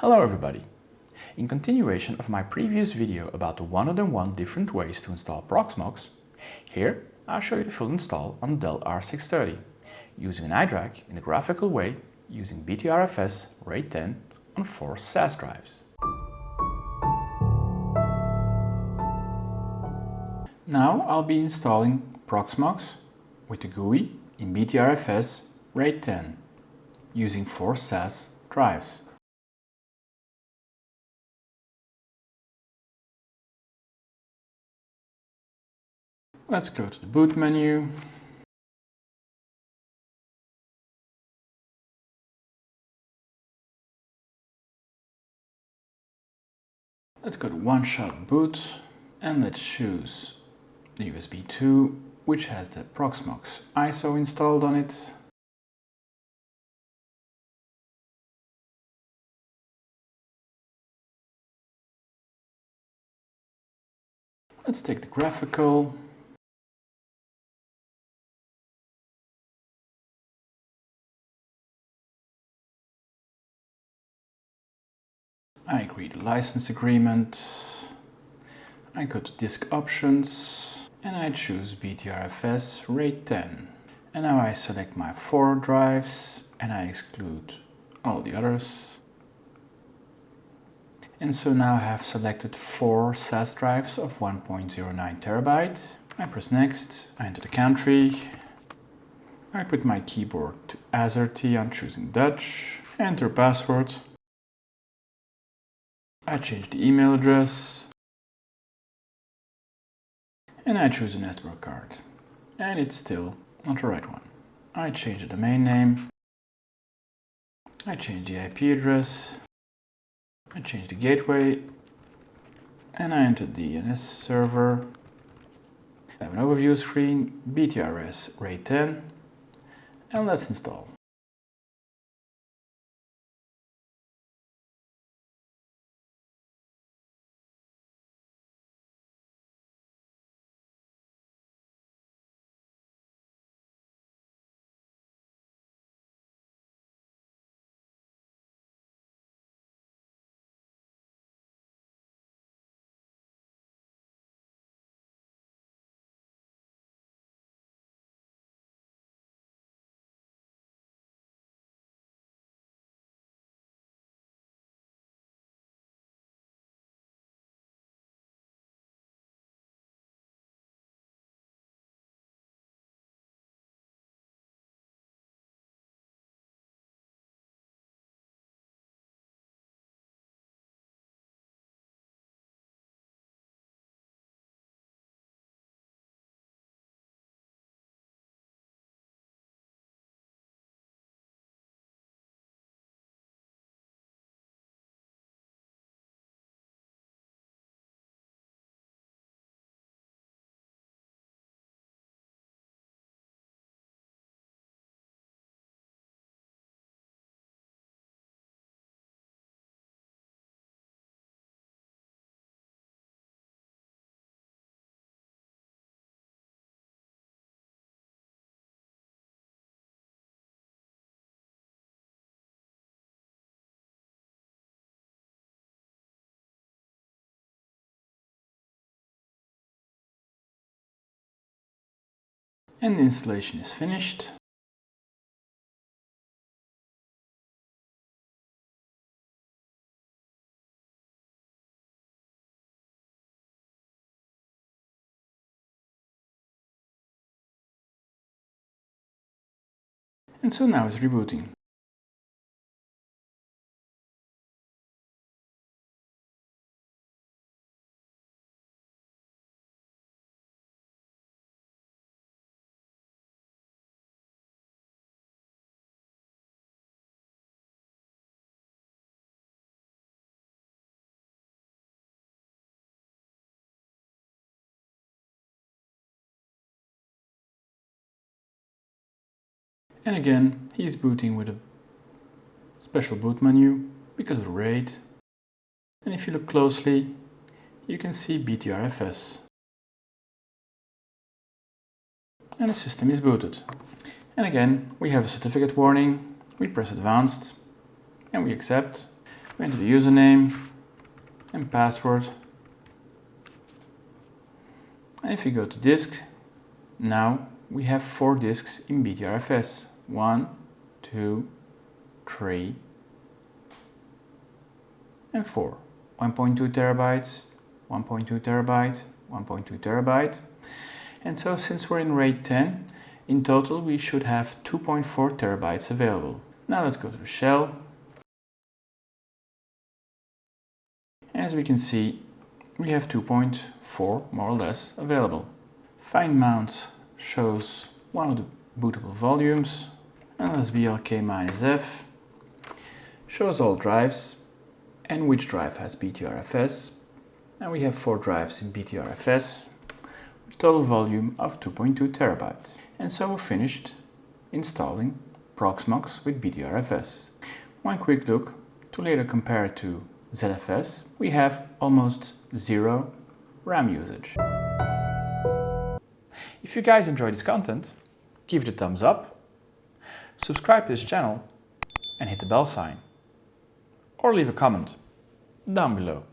Hello everybody! In continuation of my previous video about the 101 different ways to install Proxmox, here I'll show you the full install on Dell R630 using an iDRAC in a graphical way using BTRFS RAID 10 on 4 SAS drives. Now I'll be installing Proxmox with the GUI in BTRFS RAID 10 using 4 SAS drives. Let's go to the boot menu. Let's go to one-shot boot and let's choose the USB 2, which has the Proxmox ISO installed on it. Let's take the Graphical. I agree the license agreement. I go to disk options and I choose BTRFS RAID 10. And now I select my 4 drives and I exclude all the others. And so now I have selected 4 SAS drives of 1.09 terabyte. I press next, I enter the country. I put my keyboard to AZERTY, I'm choosing Dutch. Enter password. I change the email address and I choose a network card and it's still not the right one. I change the domain name, I change the IP address, I change the gateway and I enter the DNS server. I have an overview screen, BTRFS RAID 10 and let's install. And the installation is finished. And so now it's rebooting. And again, he's booting with a special boot menu because of the RAID. And if you look closely, you can see BTRFS. And the system is booted. And again, we have a certificate warning. We press Advanced and we accept. We enter the username and password. And if you go to disk, now we have 4 disks in BTRFS. 1, 2, 3, and 4. 1.2 terabytes, 1.2 terabyte, 1.2 terabyte. And so since we're in RAID 10, in total we should have 2.4 terabytes available. Now let's go to the shell. As we can see, we have 2.4 more or less available. Find mount shows one of the bootable volumes. -blk-f shows all drives and which drive has BTRFS. And we have 4 drives in BTRFS with total volume of 2.2 terabytes. And so we're finished installing Proxmox with BTRFS. One quick look to later compare it to ZFS. We have almost 0 RAM usage. If you guys enjoyed this content, give it a thumbs up, subscribe to this channel and hit the bell sign. Or leave a comment down below.